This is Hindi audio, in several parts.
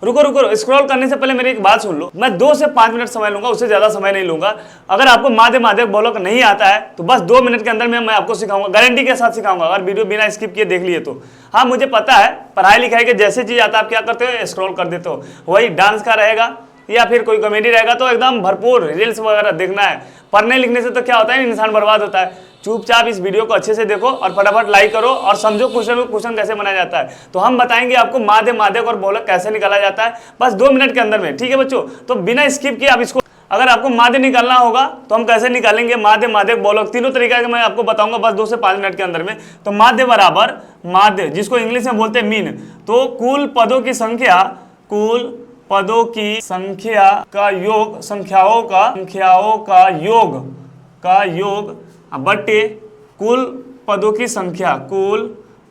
रुको रुको, स्क्रॉल करने से पहले मेरी एक बात सुन लो। मैं 2 से 5 मिनट समय लूंगा, उससे ज्यादा समय नहीं लूंगा। अगर आपको माध्य माध्यक बहुलक नहीं आता है तो बस 2 मिनट के अंदर में मैं आपको सिखाऊंगा, गारंटी के साथ सिखाऊंगा, अगर वीडियो बिना स्किप किए देख लिए तो। हाँ, मुझे पता है पढ़ाई लिखाई के जैसे चीज आता है आप क्या करते हो, स्क्रॉल कर देते हो। वही डांस का रहेगा या फिर कोई कॉमेडी रहेगा तो एकदम भरपूर रील्स वगैरह देखना है। पढ़ने लिखने से तो क्या होता है, इंसान बर्बाद होता है। चुपचाप इस वीडियो को अच्छे से देखो और फटाफट लाइक करो और समझो क्वेश्चन कैसे बनाया जाता है। तो हम बताएंगे आपको माध्य माध्यक और बहुलक कैसे निकाला जाता है, बस 2 मिनट के अंदर में। ठीक है बच्चों, तो बिना स्किप किए आप इसको, अगर आपको माध्य निकालना होगा तो हम कैसे निकालेंगे, माध्य माध्यक बहुलक तीनों तरीका के मैं आपको बताऊंगा बस 2 से 5 मिनट के अंदर में। तो माध्य बराबर माध्य, जिसको इंग्लिश में बोलते हैं मीन, तो कुल पदों की संख्या, कुल पदों की संख्या का योग, संख्याओं का योग बटे कुल पदों की संख्या, कुल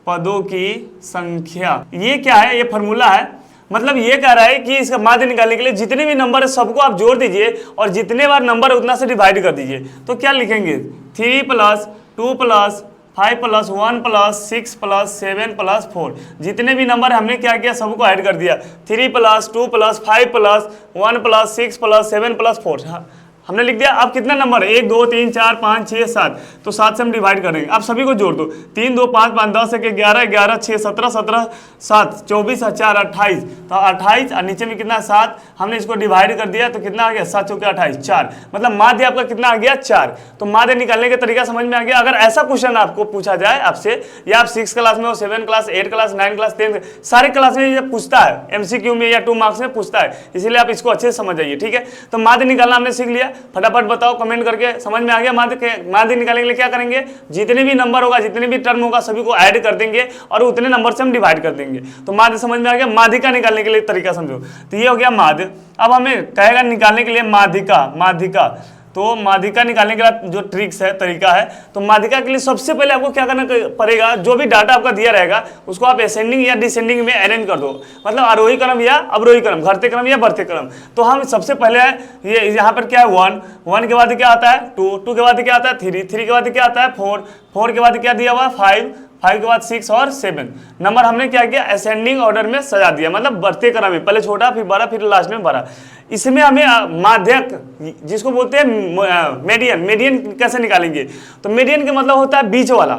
पदों की संख्या। ये क्या है, ये फॉर्मूला है। मतलब ये कह रहा है कि इसका माध्य निकालने के लिए जितने भी नंबर है सबको आप जोड़ दीजिए और जितने बार नंबर है उतना से डिवाइड कर दीजिए। तो क्या लिखेंगे, 3 + 2 + 5 + 1 + 6 + 7 + 4, जितने भी नंबर हमने क्या किया सबको ऐड कर दिया। 3 + 2 + 5 + 1 + 6 + 7 + 4 हमने लिख दिया। अब कितना नंबर है, 1 2 3 4 5 6 7, तो 7 से हम डिवाइड करेंगे। अब सभी को जोड़ दो, 3 2 5 5 10 1 11 11 6 17 17 7 24 4 28, तो 28 और नीचे में कितना 7, हमने इसको डिवाइड कर दिया तो कितना आ गया 7 चौके 28 4, मतलब माध्य आपका कितना आ गया 4। तो माध्य निकालने का तरीका समझ में आ गया। अगर ऐसा क्वेश्चन आपको पूछा जाए आपसे, या आप 6 क्लास में हो, 7 क्लास, 8 क्लास, 9 क्लास, 10 सारे क्लास में ये पूछता है, MCQ में या 2 मार्क्स में पूछता है, इसीलिए आप इसको अच्छे से समझ जाइए। ठीक है, तो माध्य निकालना हमने सीख लिया। फटाफट बताओ कमेंट करके, समझ में आ गया। माध्य निकालने के लिए क्या करेंगे, जितने भी नंबर होगा, जितने भी टर्म होगा सभी को ऐड कर देंगे और उतने नंबर से हम डिवाइड कर देंगे। तो माध्य समझ में आ गया। माध्यिका निकालने के लिए तरीका समझो, तो ये हो गया माध्य। अब हमें कहेगा निकालने के लिए माध्यिका, तो माध्यिका निकालने के लिए जो ट्रिक्स है, तरीका है, तो माध्यिका के लिए सबसे पहले आपको क्या करना पड़ेगा, जो भी डाटा आपका दिया रहेगा उसको आप असेंडिंग या डिसेंडिंग में अरेंज कर दो, मतलब आरोही क्रम या अवरोही क्रम, घटते क्रम या बढ़ते क्रम। तो हम सबसे पहले ये यहाँ पर क्या है 1 के बाद क्या आता है 2 के बाद क्या आता है 3 के बाद क्या आता है 4 के बाद क्या दिया हुआ 5 के बाद 6 और 7 नंबर हमने क्या किया, असेंडिंग ऑर्डर में सजा दिया, मतलब बढ़ते क्रम में, पहले छोटा फिर बड़ा फिर लास्ट में बड़ा। इसमें हमें माध्यक, जिसको बोलते हैं मीडियन कैसे निकालेंगे, तो मीडियन का मतलब होता है बीच वाला,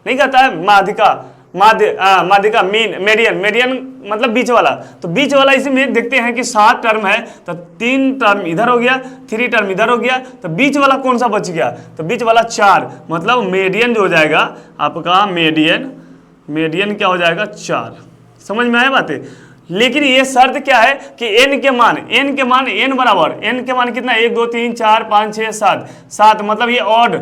नहीं कहता है माध्यिका मीडियन मतलब बीच वाला। तो बीच वाला इसमें देखते हैं कि 7 टर्म है, तो 3 टर्म इधर हो गया, 3 टर्म इधर हो गया, तो बीच वाला कौन सा बच गया, तो बीच वाला 4, मतलब मीडियन जो हो जाएगा आपका मीडियन क्या हो जाएगा 4। समझ में आया बातें। लेकिन ये शर्त क्या है कि n के मान n बराबर, n के मान कितना 1 2 3 4 5 6 7, मतलब ये ऑड,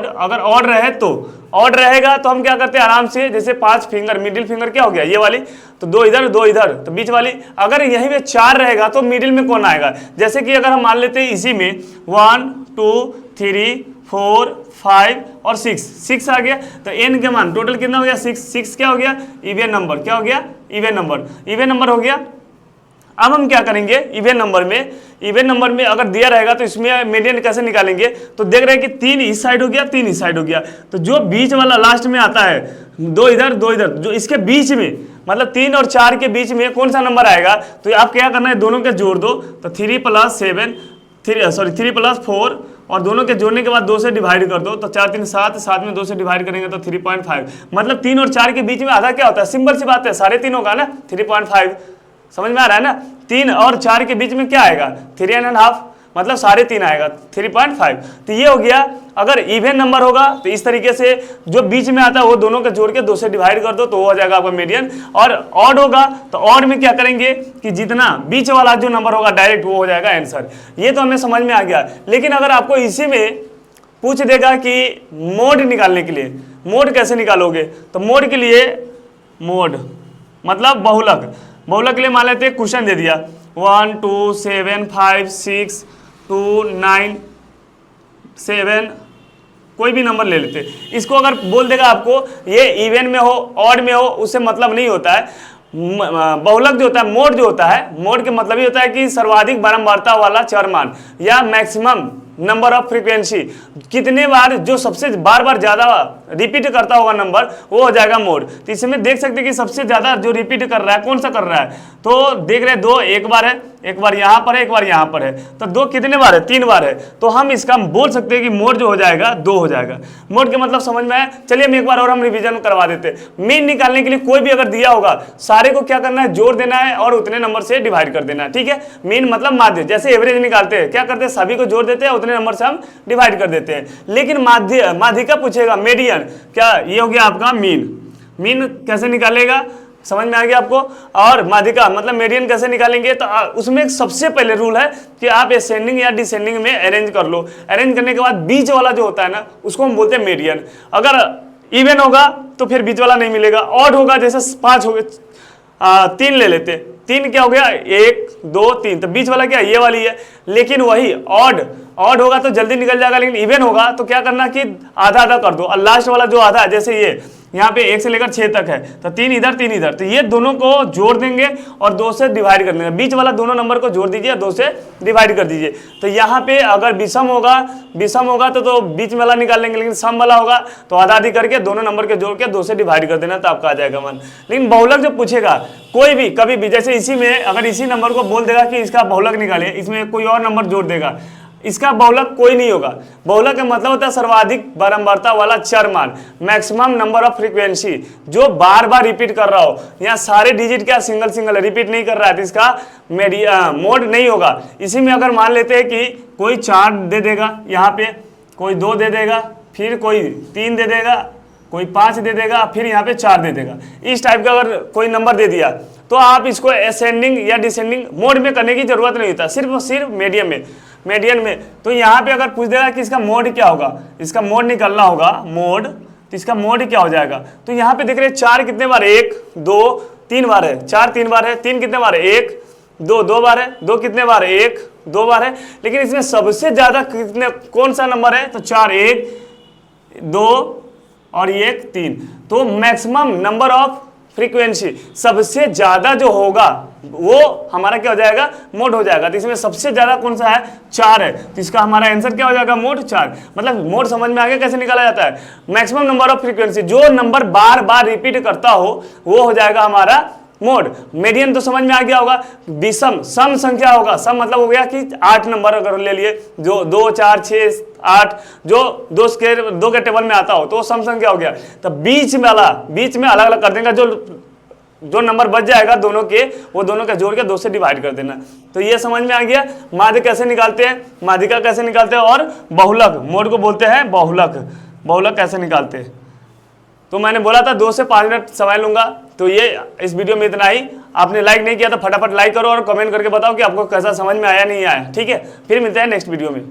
अगर ऑड रहे तो ऑड रहेगा तो हम क्या करते हैं आराम से, जैसे 5 फिंगर, मिडिल फिंगर क्या हो गया ये वाली, तो 2 इधर 2 इधर, तो बीच वाली। अगर यहीं पे 4 रहेगा तो मिडिल में कौन आएगा, जैसे कि अगर हम मान लेते हैं इसी में 1 2 3 4 5 और 6 आ गया, तो n के मान टोटल कितना हो गया 6 क्या हो गया, इवन नंबर, क्या हो गया इवन नंबर हो गया। अब हम क्या करेंगे, इवन नंबर में अगर दिया रहेगा तो इसमें मीडियन कैसे निकालेंगे, तो देख रहे हैं कि 3 इस साइड हो गया 3 इस साइड हो गया, तो जो बीच वाला लास्ट में आता है 2 इधर 2 इधर, जो इसके बीच में मतलब 3 और 4 के बीच में कौन सा नंबर आएगा, तो आप क्या करना है दोनों के जोड़ दो, तो 3 + 4 और दोनों के जोड़ने के बाद 2 से डिवाइड कर दो, तो 4 3 7 में 2 से डिवाइड करेंगे तो 3.5, मतलब 3 और 4 के बीच में आधा क्या होता है, सिंपल सी बात है 3.5 होगा ना, 3.5। समझ में आ रहा है ना। 3 और 4 के बीच में क्या आएगा 3.5, मतलब 3.5 आएगा 3.5। तो ये हो गया। अगर इवन नंबर होगा तो इस तरीके से जो बीच में आता है वो दोनों के जोड़ के 2 से डिवाइड कर दो तो हो जाएगा आपका मीडियन। और ऑड होगा तो ऑड में क्या करेंगे कि जितना बीच वाला जो नंबर होगा डायरेक्ट वो हो जाएगा आंसर। ये तो हमें समझ में आ गया। लेकिन अगर आपको इसी में पूछ देगा कि मोड निकालने के लिए, मोड कैसे निकालोगे, तो मोड के लिए, मोड मतलब बहुलक के लिए मान लेते हैं क्वेश्चन दे दिया 1 2 7 5 6 2 9 7, कोई भी नंबर ले लेते। इसको अगर बोल देगा आपको ये इवन में हो ऑड में हो उससे मतलब नहीं होता है। बहुलक जो होता है, मोड जो होता है, मोड के मतलब ये होता है कि सर्वाधिक बारंबारता वाला चर मान या मैक्सिमम नंबर ऑफ फ्रीक्वेंसी, कितने बार जो सबसे बार बार ज्यादा रिपीट करता होगा नंबर, वो हो जाएगा मोड। तो इसमें देख सकते हैं कि सबसे ज्यादा जो रिपीट कर रहा है कौन सा कर रहा है, तो देख रहे हैं 2 एक बार है, एक बार यहाँ पर है, एक बार यहाँ पर है, तो 2 कितने बार है, 3 बार है। तो हम इसका बोल सकते हैं कि मोड जो हो जाएगा 2 हो जाएगा। मोड के मतलब समझ में आया। चलिए हम एक बार और हम रिवीजन करवा देते हैं। मीन निकालने के लिए कोई भी अगर दिया होगा, सारे को क्या करना है, जोड़ देना है और उतने नंबर से डिवाइड कर देना है, ठीक है। मीन मतलब माध्य, जैसे एवरेज निकालते हैं क्या करते हैं, सभी को जोड़ देते हैं, उतने नंबर से हम डिवाइड कर देते हैं। लेकिन माध्यिका पूछेगा, मीडियन, क्या ये हो गया आपका मीन। मीन कैसे निकालेगा, समझ में आ गया आपको। और माध्यिका मतलब मीडियन कैसे निकालेंगे, तो उसमें एक सबसे पहले रूल है कि आप असेंडिंग या डिसेंडिंग में अरेंज कर लो। अरेंज करने के बाद बीच वाला जो होता है ना, उसको हम बोलते हैं मीडियन। अगर इवन होगा तो फिर बीच वाला नहीं मिलेगा। ऑड होगा, जैसे 5 हो गए, 3 ले लेते, 3 क्या हो गया, 1 2 3, तो बीच वाला क्या, ये वाली है। लेकिन वही ऑड होगा तो जल्दी निकल जाएगा, लेकिन इवन होगा तो क्या करना कि आधा आधा कर दो, और लास्ट वाला जो आधा है, जैसे ये यहाँ पे 1 से लेकर 6 तक है, तो 3 इधर 3 इधर, तो ये दोनों को जोड़ देंगे और 2 से डिवाइड कर देंगे। बीच वाला दोनों नंबर को जोड़ दीजिए, 2 से डिवाइड कर दीजिए। तो यहाँ पे अगर विषम होगा तो बीच वाला निकाल लेंगे, लेकिन सम वाला होगा तो आधा आधी करके दोनों नंबर के जोड़ के 2 से डिवाइड कर देना, तो आपका आ जाएगा मान। लेकिन बहुलक जब पूछेगा कोई भी कभी भी, जैसे इसी में अगर इसी नंबर को बोल देगा कि इसका बहुलक निकालिए, इसमें कोई और नंबर जोड़ देगा, इसका बहुलक कोई नहीं होगा। बहुलक का मतलब होता है सर्वाधिक बारंबारता वाला चर मान, मैक्सिमम नंबर ऑफ फ्रीक्वेंसी, जो बार बार रिपीट कर रहा हो। यहाँ सारे डिजिट क्या सिंगल सिंगल रिपीट नहीं कर रहा है, तो इसका मोड नहीं होगा। इसी में अगर मान लेते हैं कि कोई 4 दे देगा, यहाँ पे कोई 2 दे देगा, फिर कोई 3 दे देगा, कोई 5 दे देगा, फिर यहाँ पे 4 दे देगा, इस टाइप का अगर कोई नंबर दे दिया, तो आप इसको असेंडिंग या डिसेंडिंग मोड में करने की जरूरत नहीं होता, सिर्फ मीडियन में। तो यहाँ पे अगर पूछ देगा कि इसका मोड क्या होगा, इसका मोड निकालना होगा, मोड, तो इसका मोड क्या हो जाएगा। तो यहाँ पे देख रहे हैं 4 कितने बार, 1 2 3 बार है, 4 3 बार है, 3 कितने बार है, 1 2 2 बार है, 2 कितने बार है, 1 2 बार है। लेकिन इसमें सबसे ज्यादा कितने कौन सा नंबर है, तो 4 1 2 और 1 3। तो मैक्सिमम नंबर ऑफ फ्रीक्वेंसी, सबसे ज्यादा जो होगा वो हमारा क्या हो जाएगा, मोड हो जाएगा। तो इसमें सबसे ज्यादा कौन सा है, 4 है, तो इसका हमारा आंसर क्या हो जाएगा, मोड 4। मतलब मोड समझ में आ गया कैसे निकाला जाता है। मैक्सिमम नंबर ऑफ फ्रीक्वेंसी, जो नंबर बार बार रिपीट करता हो वो हो जाएगा हमारा मोड। मीडियन तो समझ में आ गया होगा। विषम सम संख्या होगा, सम मतलब हो गया कि 8 नंबर अगर ले लिए, जो 2 4 6 8 जो 2 के टेबल में आता हो तो सम संख्या हो गया। तो बीच में अलग अलग कर देंगे, जो नंबर बच जाएगा दोनों के, वो दोनों का जोड़ के 2 से डिवाइड कर देना। तो ये समझ में आ गया माध्य कैसे निकालते हैं, माध्यिका कैसे निकालते हैं, और बहुलक, मोड को बोलते हैं बहुलक कैसे निकालते हैं। तो मैंने बोला था 2 से 5 मिनट समय लूंगा। तो ये इस वीडियो में इतना ही। आपने लाइक नहीं किया तो फटाफट लाइक करो और कमेंट करके बताओ कि आपको कैसा समझ में आया नहीं आया, ठीक है। फिर मिलते हैं नेक्स्ट वीडियो में।